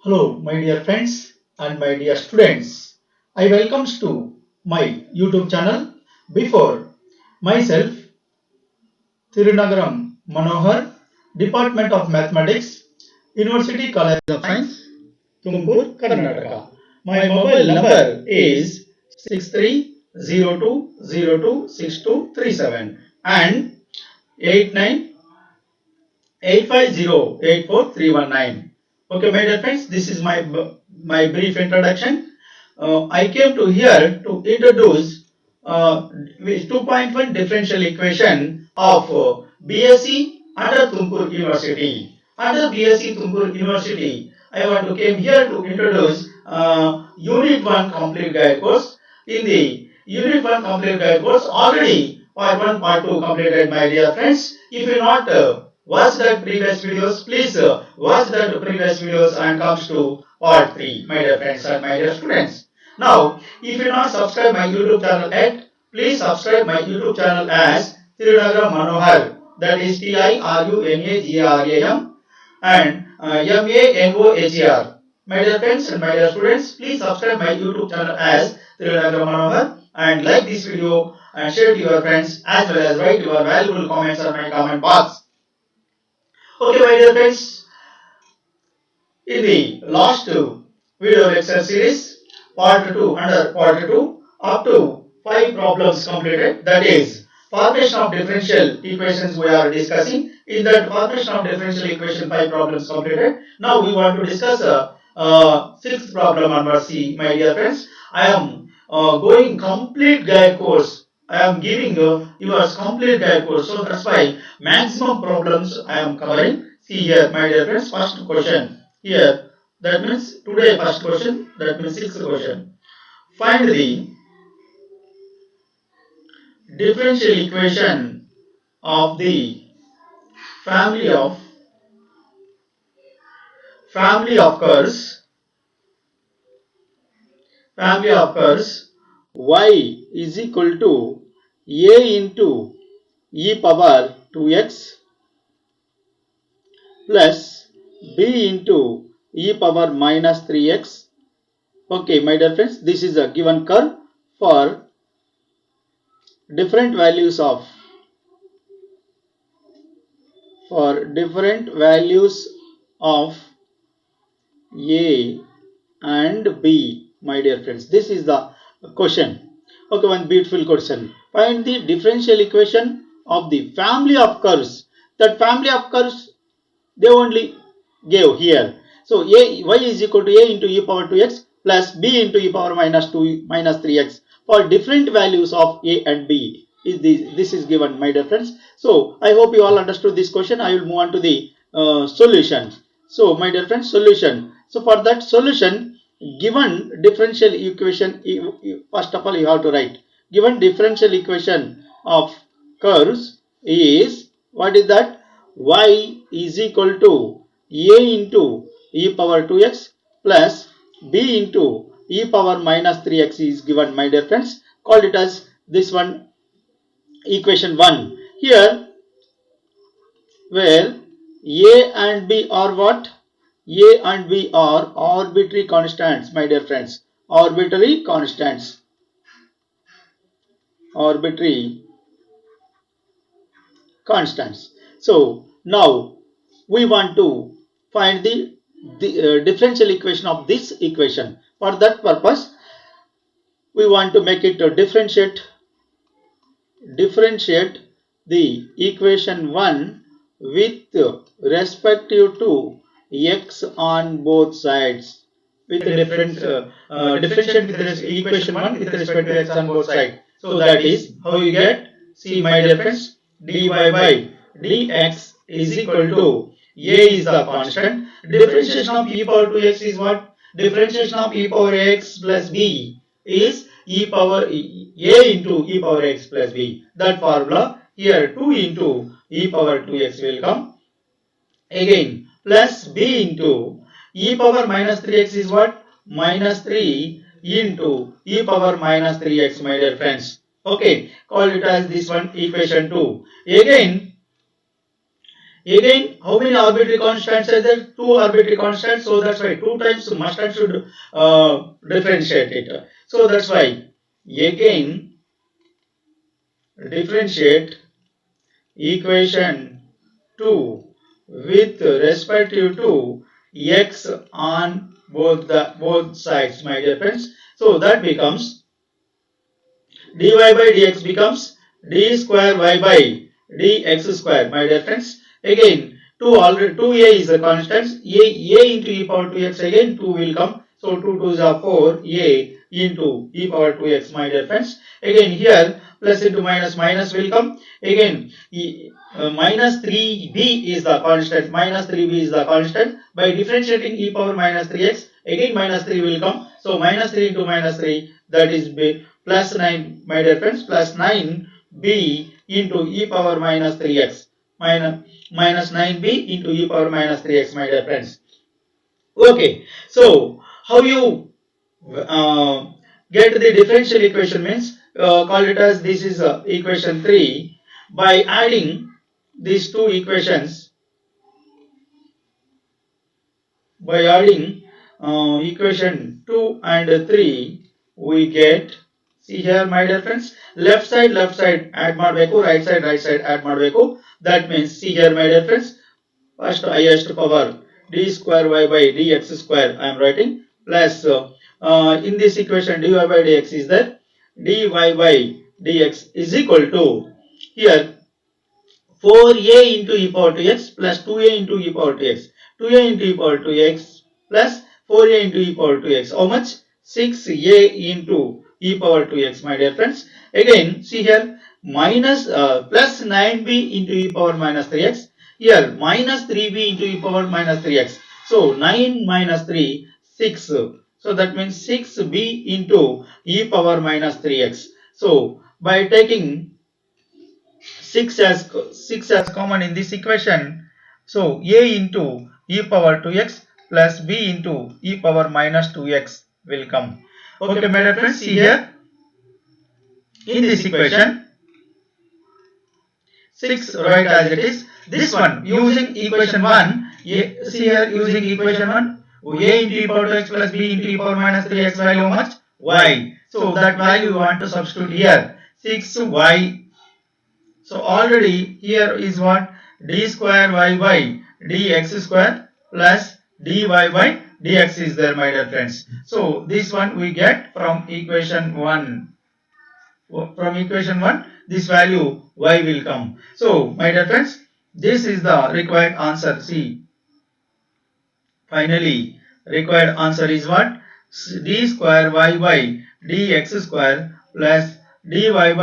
Hello, my dear friends and my dear students. I welcomes to my YouTube channel. Before myself, Tirunagaram Manohar, Department of Mathematics, University College of Science, Tumkur, Karnataka. My mobile number is 6302026237 and 8985084319. Okay, my dear friends, this is my brief introduction. I came to here to introduce with 2.1 differential equation of BSc under Tumkur University. Under BSc Tumkur University, I want to came here to introduce Unit 1 complete guide course. In the Unit 1 complete guide course, already part 1, part 2 completed, my dear friends. If you not watch that previous videos, please watch that previous videos and comes to part 3, my dear friends and my dear students. Now, if you not subscribe my YouTube channel yet, please subscribe my YouTube channel as Tirunagaram Manohar. That is Tirunagram and Manoher. My dear friends and my dear students, please subscribe my YouTube channel as Tirunagaram Manohar and like this video and share to your friends as well as write your valuable comments on my comment box. Okay, my dear friends, in the last video lecture series, part 2, under part 2, up to 5 problems completed, that is, formation of differential equations we are discussing. In that formation of differential equation, 5 problems completed. Now we want to discuss sixth problem under C, my dear friends. I am going complete guide course. I am giving yours complete guide course. So that's why maximum problems I am covering. See here, my dear friends, first question. Here, that means today first question, that means sixth question. Find the differential equation of the family of family of curves y is equal to a into e power 2x plus b into e power minus 3x. Okay, my dear friends, this is a given curve for different values of a and b, my dear friends. This is the question. Okay, one beautiful question. Find the differential equation of the family of curves. That family of curves they only gave here. So y is equal to a into e power 2x plus b into e power minus 2 minus 3x for different values of a and b. This is given, my dear friends. So I hope you all understood this question. I will move on to the solution. So my dear friends, solution. So for that solution, given differential equation, first of all you have to write given differential equation of curves is, what is that? Y is equal to a into e power 2x plus b into e power minus 3x is given, my dear friends. Call it as this one, equation 1. Here where a and b are what? A and b are arbitrary constants, my dear friends. Arbitrary constants. Arbitrary constants. So now we want to find the differential equation of this equation. For that purpose, we want to make it differentiate the equation 1 with respective to x on both sides. With differentiate with equation 1 with respect to x on both sides. So that is how you get. See, my dear friends, dy by dx is equal to a is the constant. Differentiation of e power 2x is what? Differentiation of e power x plus b is e power a into e power x plus b. That formula here 2 into e power 2x will come. Again plus b into e power minus 3x is what? Minus 3 into e power minus 3x, my dear friends. Okay, call it as this one, equation 2. Again Again, how many arbitrary constants are there? Two arbitrary constants. So that's why two times must and should differentiate it. So that's why again differentiate equation 2 with respective to x on both sides, my dear friends. So that becomes dy by dx becomes d square y by dx square, my dear friends. Again, 2a is a constant. A into e power 2x, again 2 will come. So 2 2s are 4, a into e power 2x, my dear friends. Again here plus into minus, minus will come. Again minus 3b is the constant. Minus 3b is the constant. By differentiating e power minus 3x, again minus 3 will come. So minus 3 into minus 3, that is b plus 9, my dear friends, plus 9b into e power minus 3x, minus 9b into e power minus 3x, my dear friends. Okay, so how you uh, get the differential equation means, call it as this is equation 3. By adding these two equations, by adding equation 2 and 3, we get, see here my dear friends, left side add ಮಾಡಬೇಕು, right side add ಮಾಡಬೇಕು. That means, see here my dear friends, first highest power d square y by dx square I am writing, plus in this equation dy by dx is there, dy by dx is equal to, here 4a into e power 2x plus 2a into e power 2x. 2a into e power 2x plus 4a into e power 2x. How much? 6a into e power 2x, my dear friends. Again, see here, minus plus 9b into e power minus 3x. Here, minus 3b into e power minus 3x. So, 9 minus 3, 6. So, that means 6b into e power minus 3x. So, by taking 6 as common in this equation, so a into e power 2x plus b into e power minus 2x will come. Okay, my dear friends, see here in this equation 6 write as it is. This one using equation 1, see here using equation 1, a into e power 2x plus b into e power minus 3x value how much? Y. So that value we want to substitute here, 6y. So already here is what, d square y by dx square plus dy by dx is there, my dear friends. So this one we get from equation 1. From equation 1, this value y will come. So my dear friends, this is the required answer. See, finally required answer is what? D square y by dx square plus dy by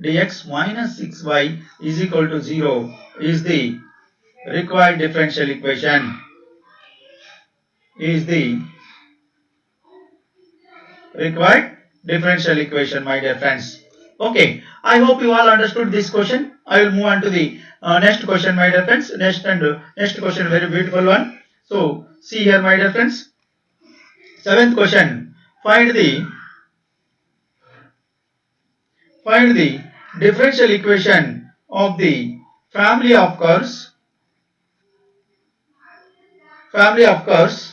dx minus 6y is equal to 0 is the required differential equation. Is the required differential equation, my dear friends. Okay, I hope you all understood this question. I will move on to the next question, my dear friends. Next question, very beautiful one. So see here, my dear friends. Seventh question. Find the differential equation of the family of curves. Family of curves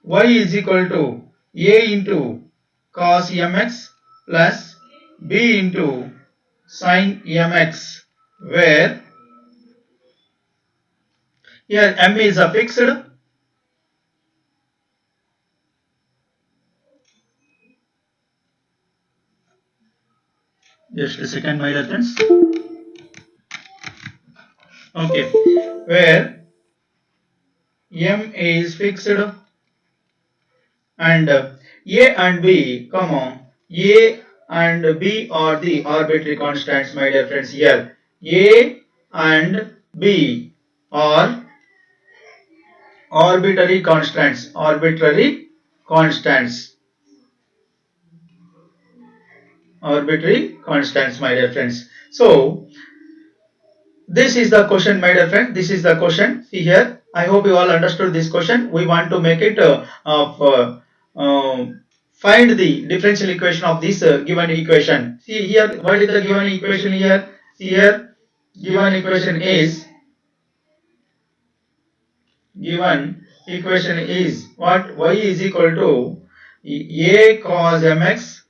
y is equal to a into cos mx plus b into sin mx, where here m is a fixed. Just a second, my dear friends. Okay, where m is fixed and a and b, comma, a and b are the arbitrary constants, my dear friends. Here a and b are arbitrary constants, arbitrary constants, my dear friends. So this is the question, my dear friend. This is the question. See here. I hope you all understood this question. We want to make it find the differential equation of this given equation. See here, what is the given equation here? Here given equation is what? Y is equal to a cos mx.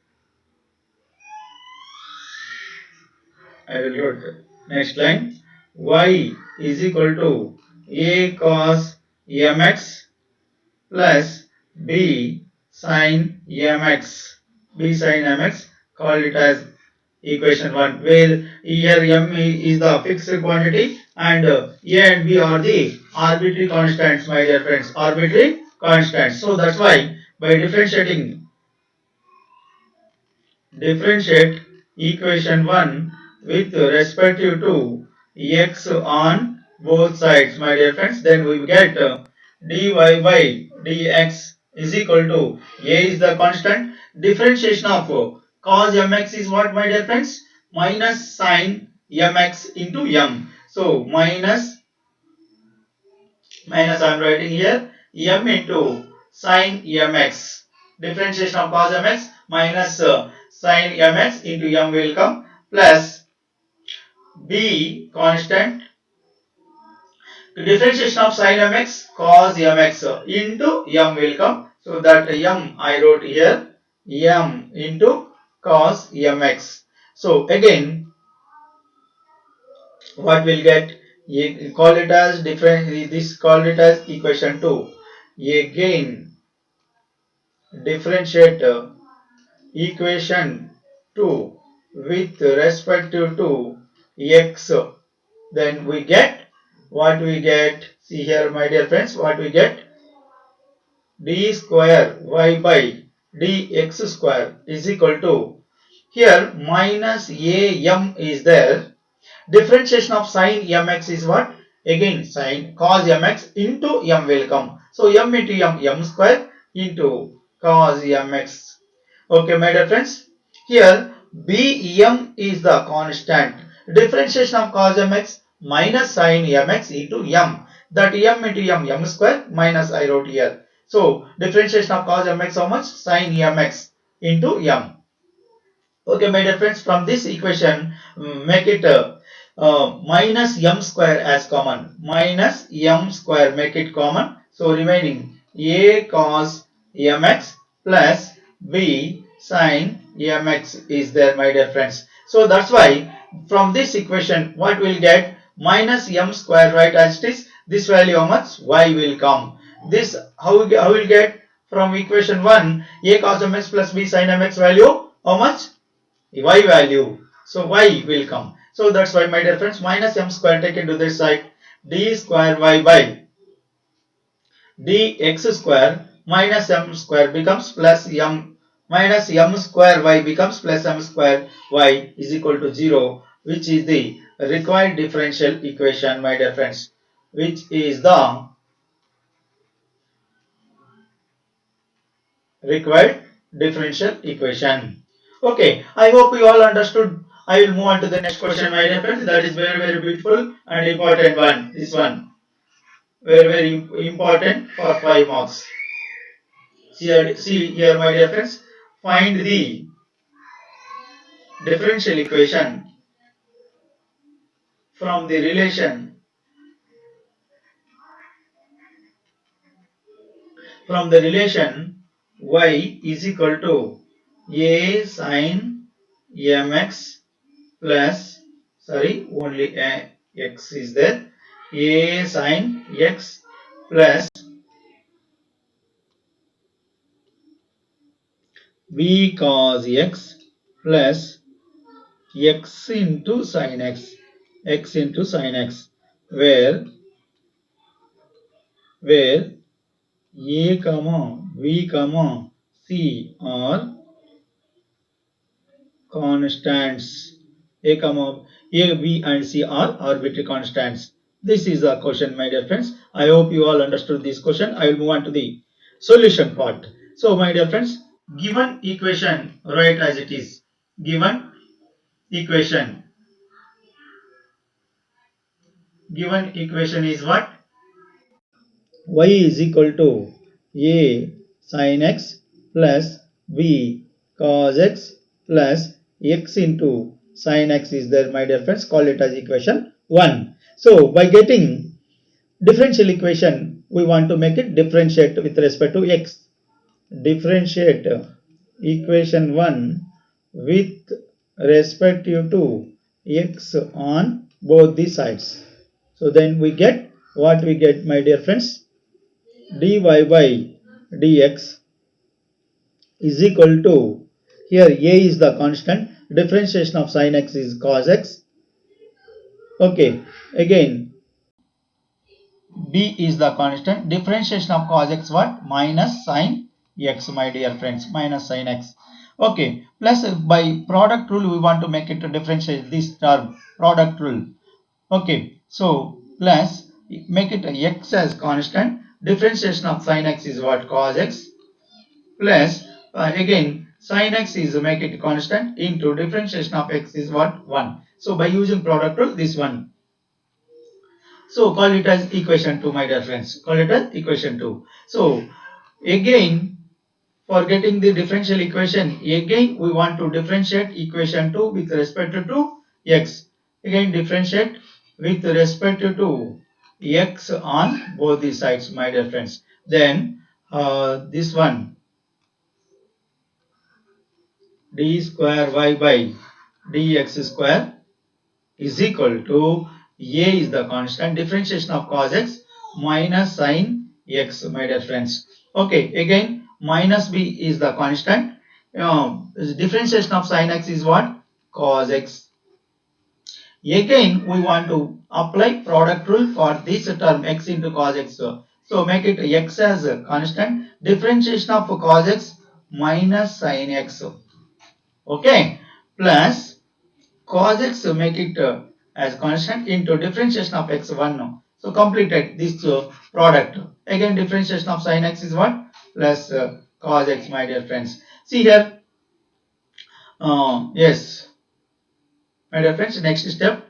I will go to next line. Y is equal to a cos mx plus b sin mx. B sin mx, call it as equation 1, where here m is the fixed quantity and a and b are the arbitrary constants, my dear friends, arbitrary constants. So that's why by differentiate equation 1 with respect to x on both sides, my dear friends, then we get dy by dx is equal to a is the constant, differentiation of cos mx is what, my dear friends? Minus sin mx into m. So minus I am writing here m into sin mx. Differentiation of cos mx minus sin mx into m will come, plus b constant, differentiation of sin mx cos mx into m will come. So that m I wrote here m into cos mx. So again what we'll get, you call it as different, this call it as equation 2. Again differentiate equation 2 with respect to x, then we get what we get. See here, my dear friends, what we get, d square y by dx square is equal to, here minus am is there, differentiation of sin mx is what, again sin cos mx into m will come. So m into m square into cos mx. Okay, my dear friends, here bm is the constant, differentiation of cos mx minus sin mx into m, that m into m square minus I wrote here. So differentiation of cos mx how much, sin mx into m. Okay, my dear friends, from this equation, make it minus m square as common. Minus m square, make it common. So remaining a cos mx plus b sin mx is there, my dear friends. So that's why from this equation, what we'll get, minus m square, right, as it is. This value how much, y will come. This how will get from equation 1, a cos mx plus b sin mx value how much, y value. So y will come. So that's why, my dear friends, minus m square taken to this side, d square y by dx square minus m square becomes plus m, minus m square y becomes plus m square y is equal to 0, which is the required differential equation, my dear friends, which is the required differential equation. Okay, I hope you all understood. I will move on to the next question, my dear friends. That is very beautiful and important one. This one very important for 5 marks. See here, my dear friends. Find the differential equation from the relation y is equal to a sin mx plus, sorry, only x is there, a sin x plus b cos x plus x into sin x, where a comma b comma c are constants. A, B and C are arbitrary constants. This is the question, my dear friends. I hope you all understood this question. I will move on to the solution part. So, my dear friends, given equation, write as it is. Given equation. Given equation is what? Y is equal to A sin x plus B cos x plus x into sin x is there, my dear friends. Call it as equation 1. So by getting differential equation, we want to make it differentiate with respect to x. Differentiate equation 1 with respect to x on both the sides. So then we get what we get, my dear friends. Dy by dx is equal to, here a is the constant, differentiation of sin x is cos x. Okay, again b is the constant, differentiation of cos x what? Minus sin x, my dear friends, minus sin x. Okay, plus by product rule we want to make it to differentiate this term, product rule. Okay, so plus make it x as constant, differentiation of sin x is what? Cos x, plus again sin x is make it constant into differentiation of x is what? 1. So by using product rule, this one. So call it as equation 2, my dear friends. Call it as equation 2. So again, for getting the differential equation, again we want to differentiate equation 2 with respect to x. Again differentiate with respect to x on both the sides, my dear friends. Then this one, d square y by dx square is equal to, a is the constant, differentiation of cos x minus sin x, my dear friends. Okay, again minus b is the constant, differentiation of sin x is what? Cos x. Again we want to apply product rule for this term x into cos x. So make it x as a constant, differentiation of cos x minus sin x. Okay, plus cos x make it as constant into differentiation of x1. So completed this product. Again differentiation of sin x is what? Plus cos x, my dear friends. See here. Yes, my dear friends, next step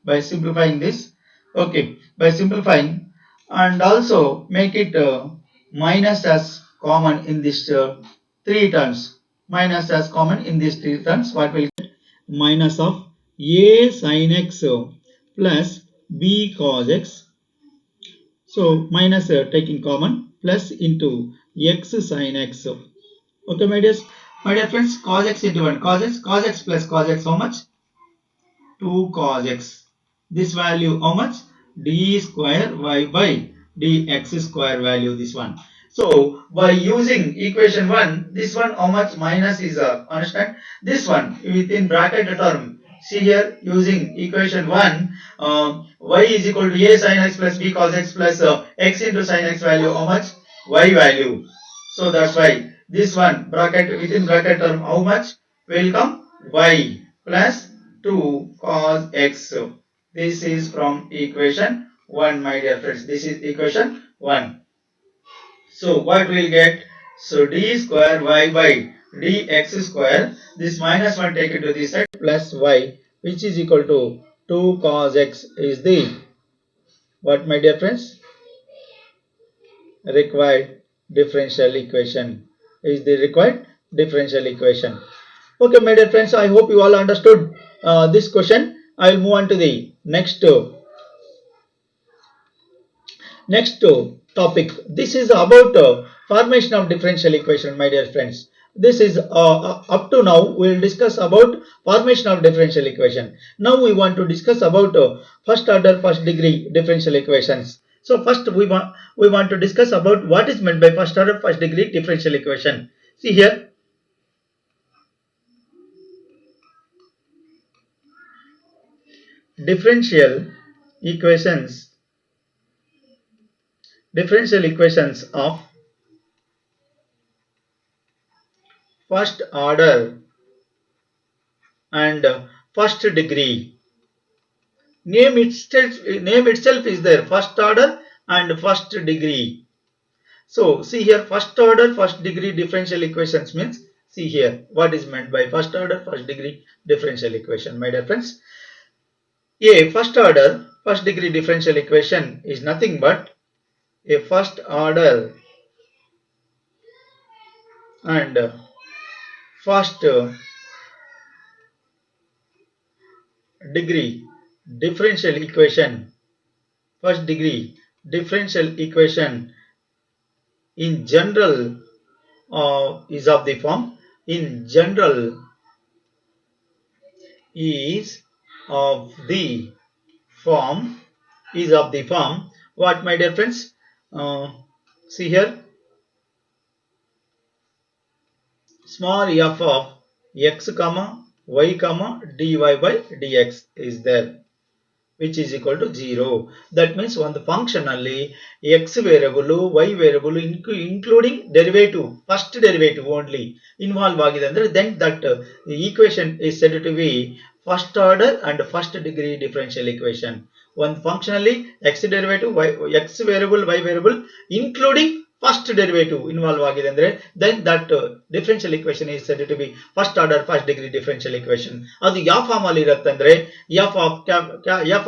by simplifying this. Okay, by simplifying and also make it minus as common in this three terms. Minus as common in these three terms. What will minus of a sin x plus b cos x. So minus taking common, plus into x sin x. Okay, my dear friends, cos x into 1, cos x plus cos x how much? 2 cos x. This value how much? D square y by dx square value, this one. So by using equation 1, this one how much? Minus is a constant. This one within bracket term. See here, using equation 1, y is equal to a sin x plus b cos x plus x into sin x value how much? Y value. So that's why this one bracket within bracket term how much will come? Y plus 2 cos x. This is from equation 1, my dear friends. This is equation 1. So what we'll get? So d square y by dx square, this minus 1 take it to this side, plus y, which is equal to 2 cos x is the what, my dear friends? Required differential equation. Is the required differential equation. Okay, my dear friends, I hope you all understood this question. I will move on to the next topic. This is about formation of differential equation, my dear friends. This is up to now we will discuss about formation of differential equation. Now we want to discuss about first order first degree differential equations. So first we want to discuss about what is meant by first order first degree differential equation. See here, differential equations of first order and first degree. Name itself is there, first order and first degree. So see here, first order first degree differential equations means, see here what is meant by first order first degree differential equation, my dear friends. A first order first degree differential equation is nothing but a first order and first degree differential equation, first degree differential equation in general is of the form, in general is of the form, is of the form, what my dear friends? See here, small f of x comma y comma dy by dx is there, which is equal to 0. That means on the functionally x variable, y variable including derivative, first derivative only involve agide, then that equation is said to be first order and first degree differential equation. One functionally x derivative, x variable, y variable including first derivative involve agide, then that differential equation is said to be first order first degree differential equation. Adu ಯಾವ form ಅಲ್ಲಿ ಇರುತ್ತಂದ್ರೆ f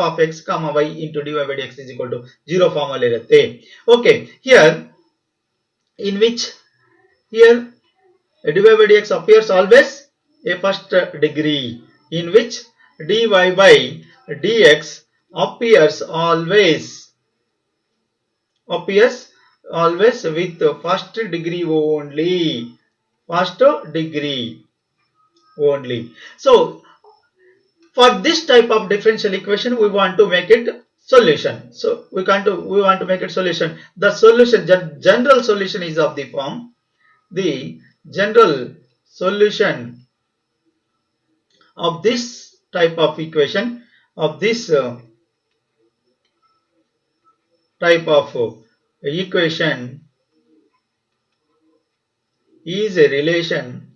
of x comma y into dy by dx is equal to 0 form ಅಲ್ಲಿ ಇರುತ್ತೆ. Okay, here in which here dy by dx appears always a first degree, in which dy by dx appears always with first degree only, first degree only. So for this type of differential equation we want to make it solution. So we want to make it solution. The solution, general solution is of the form, the general solution of this type of equation, of this type of equation is a relation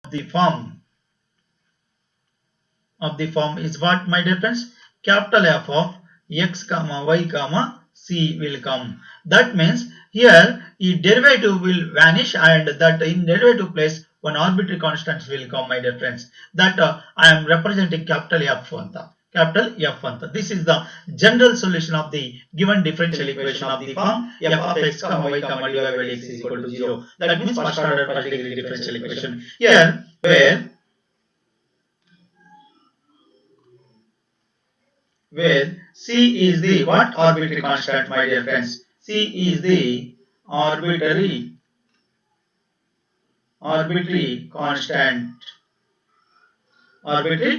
of the form is what, my dear friends? Capital F of x comma y comma c will come. That means here a derivative will vanish and that in derivative place one arbitrary constant will come, my dear friends. That I am representing capital F anta. Capital F anta. This is the general solution of the given differential equation of the form f of x comma y comma dy by dx is equal to 0. That means first order first degree differential equation. Here where c is the what? Arbitrary constant, my dear friends. C is the arbitrary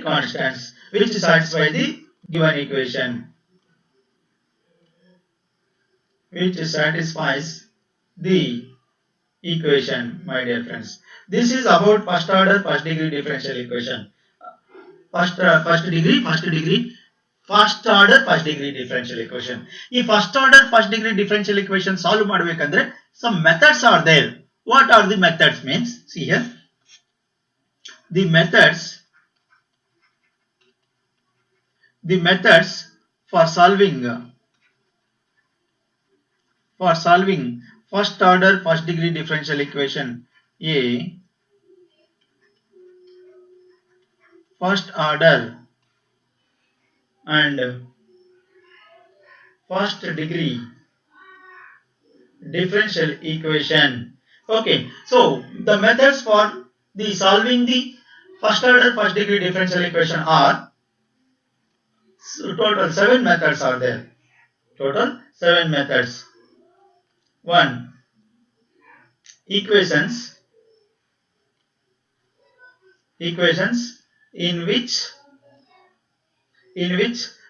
constants which satisfy the given equation, which satisfies the equation, my dear friends. This is about first order first degree differential equation. First order first degree differential equation. ಈ first order first degree differential equation solve ಮಾಡಬೇಕಂದ್ರೆ some methods are there. What are the methods means? See here, the methods for solving first order first degree differential equation. A first order and first degree differential equation. Okay, so the methods for the solving the first order first degree differential equation are total 7 methods are there. Total 7 methods. 1. Equations in which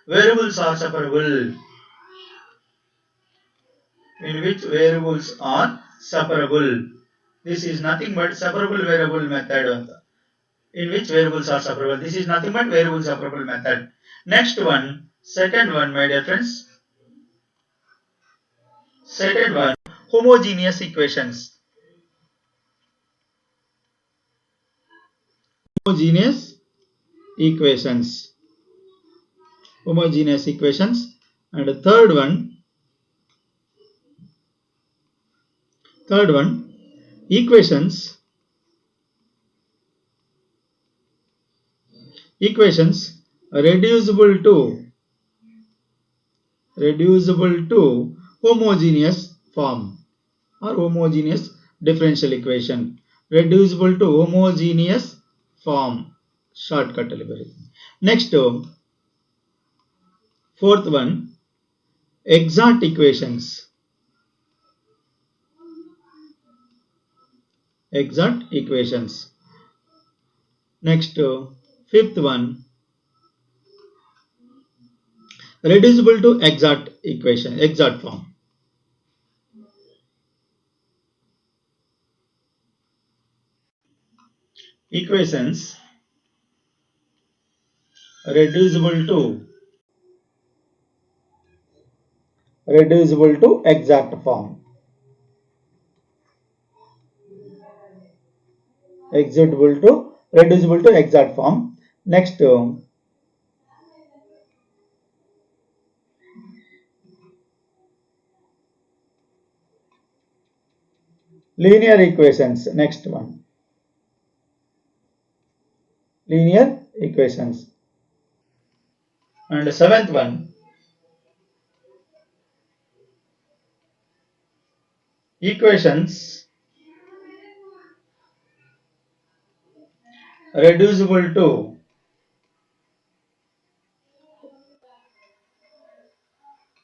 variables are separable. This is nothing but separable variable method. In which variables are separable. This is nothing but variable separable method. Next one, second one, my dear friends. Second one, homogeneous equations. Homogeneous equations. And the third one, equations reducible to homogeneous form or homogeneous differential equation. Reducible to homogeneous form shortcut ಅಲ್ಲಿ ಬರುತ್ತೆ. Next, fourth one, exact equations. Exact equations. Next, fifth one, reducible to exact equation, exact form. Equations reducible to exact form. Reducible to exact form. Next, linear equations. Next one, linear equations. And seventh one, equations reducible to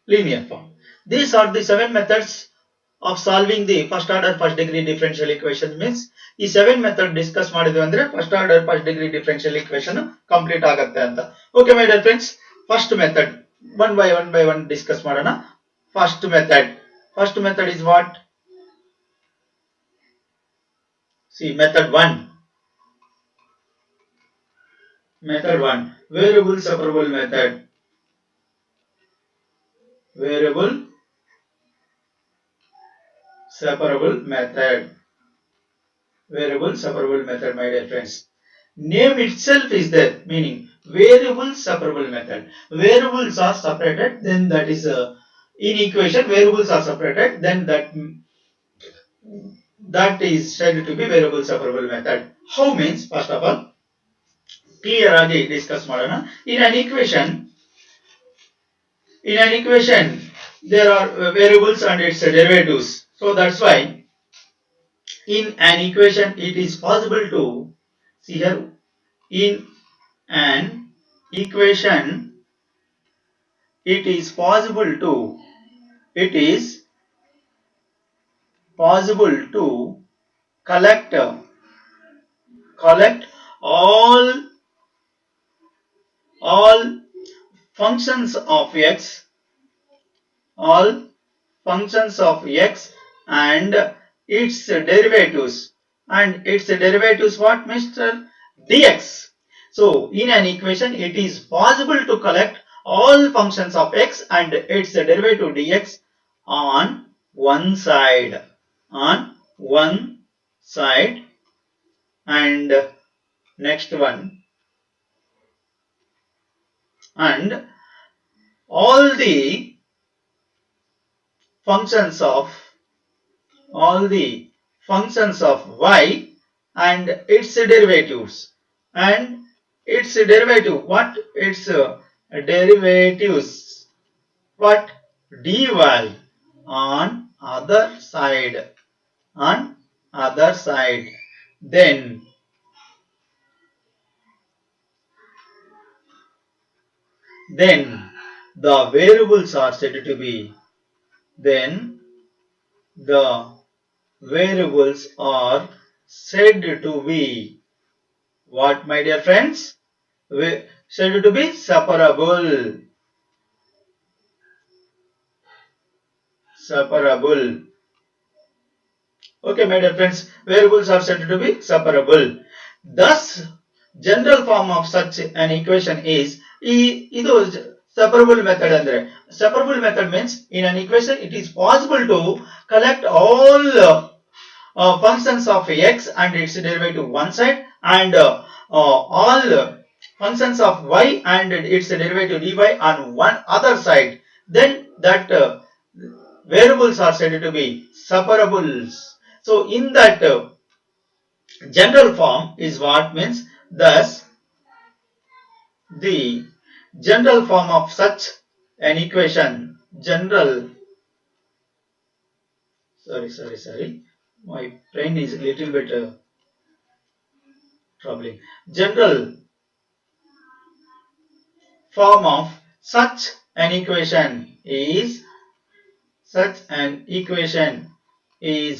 linear form. These are the 7 methods of solving the first order first degree differential equation. Means ಈ 7 method discuss ಮಾಡಿದ್ವಿ ಅಂದ್ರೆ first order first degree differential equation complete ಆಗುತ್ತೆ ಅಂತ. Okay my dear friends, first method one by one discuss ಮಾಡೋಣ. First method is what? See method 1, variable separable method. Variable separable method, my dear friends. Name itself is there, meaning variable separable method. Variables are separated, then that is in equation variables are separated, then that is said to be variable separable method. How means, first of all clear agi discuss ಮಾಡೋಣ. In an equation there are variables and its derivatives. So that's why in an equation it is possible to, see here, in an equation it is possible to collect all functions of x and its derivatives. And its derivatives what, Mr. dx. So in an equation it is possible to collect all functions of x and its derivative dx on one side. And next one, and all the functions of y and its derivatives, and its derivative what, its derivatives what, dy on other side. Then the variables are said to be what, my dear friends? Said to be separable. Okay, my dear friends, variables are said to be separable. Thus general form of such an equation is idu separable method. Andre separable method means in an equation it is possible to collect all functions of x and its derivative one side, and all functions of y and its derivative dy on one other side. Then that variables are said to be separables. So in that general form is what means, thus the general form of such an equation, sorry, my brain is a little bit troubling. General form of such an equation is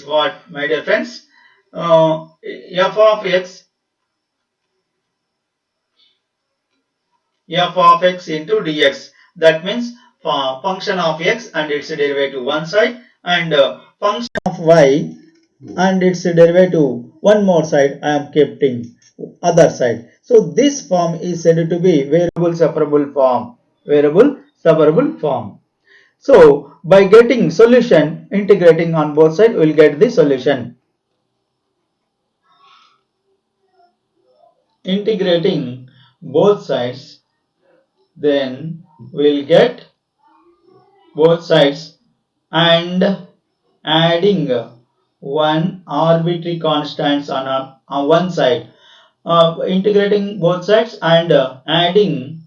what, my dear friends? f of x into dx. That means function of x and its derivative one side, and function of y and its derivative one more side I am keeping other side. So this form is said to be variable separable form. Variable separable form. So by getting solution, integrating on both sides, we will get the solution. Integrating both sides, then we will get both sides, and adding one arbitrary constants on one side. Integrating both sides and adding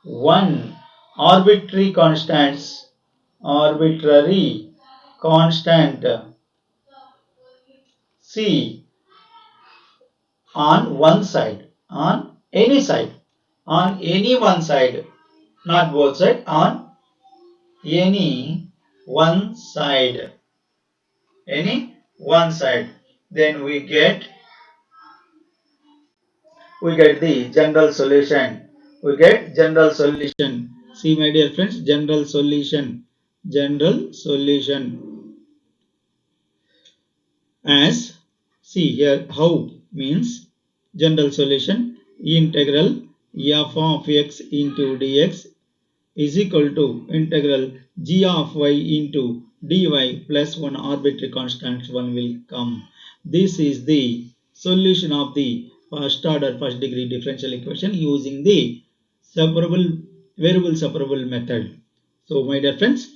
one arbitrary constants, arbitrary constant c on one side, on any one side, not both sides, on any one side, then we get the general solution. We get general solution. See, my dear friends, general solution as, see here, how means general solution integral f of x into dx is equal to integral g of y into dy plus one arbitrary constant 1 will come. This is the solution of the first order first degree differential equation using the variable separable method. So my dear friends,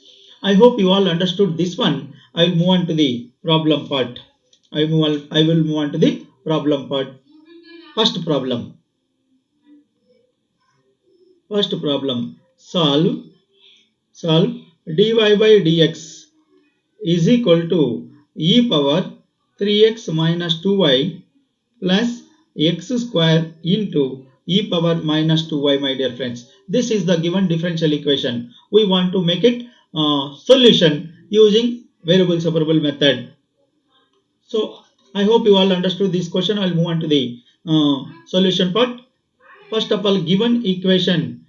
I hope you all understood this one. I will move on to the problem part. I will move on to the problem part. First problem. Solve dy by dx is equal to e power 3x minus 2y plus x square into e power minus 2y, my dear friends. This is the given differential equation. We want to make it solution using variable separable method. So I hope you all understood this question. I will move on to the solution part. First of all, given equation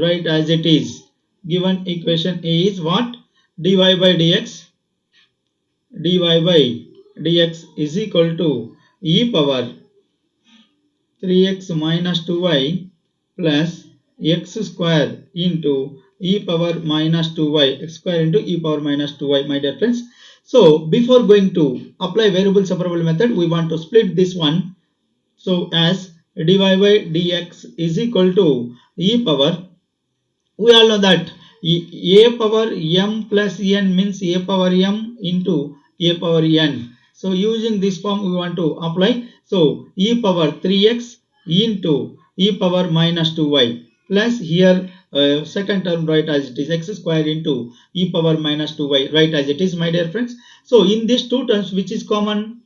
write as it is. Given equation is what? dy by dx is equal to e power 3x minus 2y plus x square into e power minus 2y, x square into e power minus 2y, my dear friends. So before going to apply variable separable method, we want to split this one. So as dy by dx is equal to e power, we all know that a power m plus n means a power m into a power n. So using this form we want to apply. So e power 3x into e power minus 2y plus here second term write as it is x square into e power minus 2y write as it is, my dear friends. So in these two terms, which is common?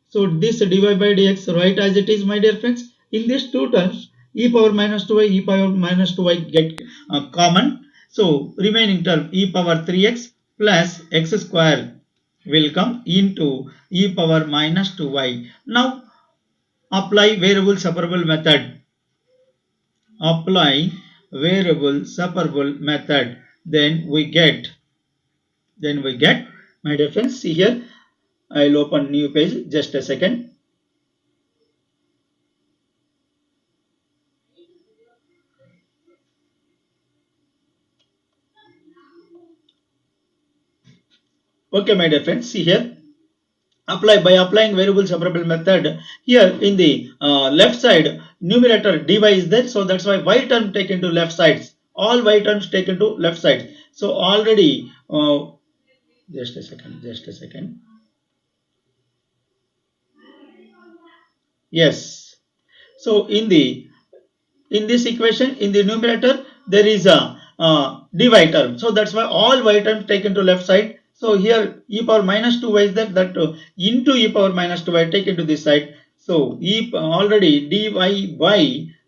So this dy by dx write as it is, my dear friends. In these two terms, e power minus 2y, e power minus 2y get common. So remaining term e power 3x plus x square will come into e power minus 2y. Now apply variable separable method. Then we get, my dear friends, see here, I will open new page, just a second. Okay, my dear friends, see here, by applying variable separable method, here in the left side numerator dy is there, so that's why y term taken to left sides, all y terms taken to left side. So already just a second. Yes, so in this equation, in the numerator there is a dy term, so that's why all y terms taken to left side. So here e power minus 2y is there, that into e power minus 2y taken to this side. So So already dy by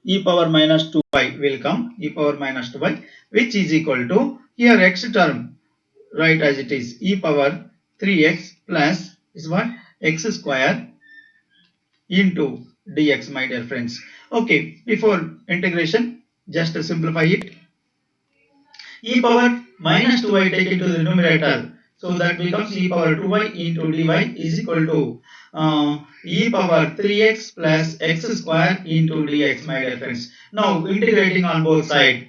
e power minus 2y will come, e power minus 2y, which is equal to, here x term, write as it is, e power 3x plus is what, x square into dx, my dear friends. Okay, before integration, just to simplify it, e power minus 2y take into the numerator, so that becomes e power 2y into dy is equal to e power 3x plus x square into dx, my dear friends. Now integrating on both sides,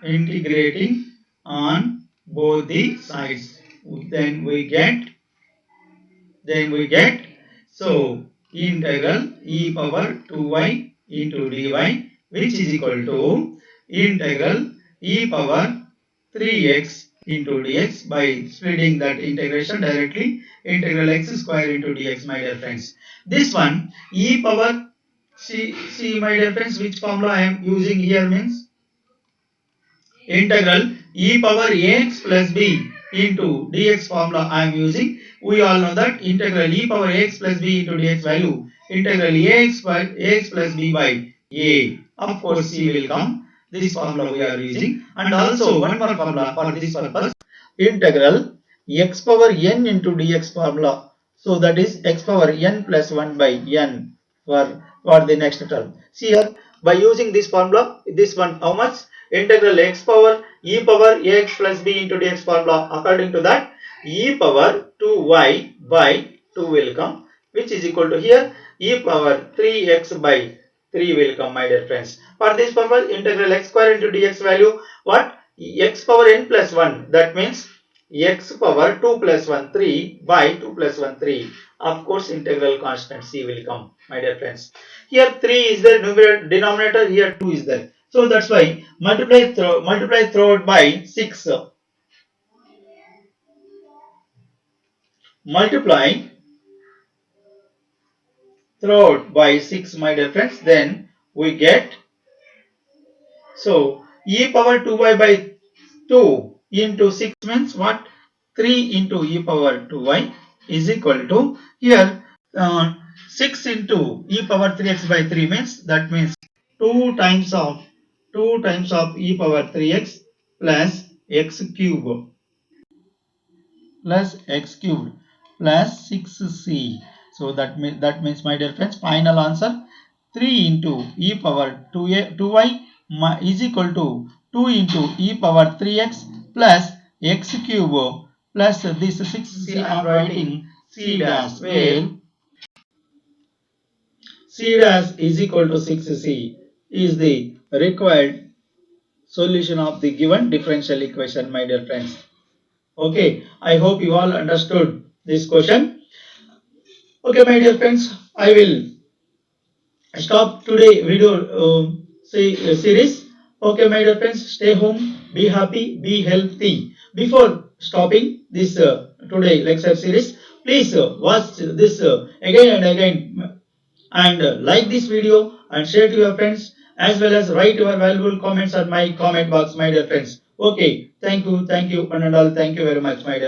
integrating on both the sides, then we get so integral e power 2y into dy, which is equal to integral e power 3x into dx. By splitting that integration directly, integral x square into dx, my dear friends. This one e power, see my dear friends, which formula I am using here means integral e power ax plus b into dx formula I am using. We all know that integral e power ax plus b into dx value, integral ax plus b by a. Of course, c will come. This formula we are using. And also one more formula for this purpose, integral x power n into dx formula. So that is x power n plus 1 by n for the next term. See here, by using this formula, this one how much? Integral x power e power ax plus b into dx formula, according to that e power 2y by 2 will come, which is equal to, here e power 3x by 3 will come, my dear friends. For this purpose, integral x square into dx value, what? X power n plus 1, that means x power 2 plus 1 3 by 2 plus 1 3. Of course, integral constant c will come, my dear friends. Here 3 is the numerator, denominator, here 2 is there. So that's why multiply through it by 6. Multiply through it by 6, my dear friends. Then we get, so e power 2y by 2 into 6 means what? 3 into e power 2y is equal to, here 6 into e power 3x by 3 means, that means 2 times of e power 3x plus x cube plus x cubed plus 6c. So that means, my dear friends, final answer 3 into e power 2y is equal to 2 into e power 3x plus x cube plus this 6c. I am writing c dash, where c dash is equal to 6c is the required solution of the given differential equation, my dear friends. Okay, I hope you all understood this question. Okay, my dear friends, I will stop today video series. Okay, my dear friends, stay home, be happy, be healthy. Before stopping this today lecture series, please watch this again and again, and like this video and share to your friends, as well as write your valuable comments on my comment box, my dear friends. Okay, thank you, one and all. Thank you very much, my dear.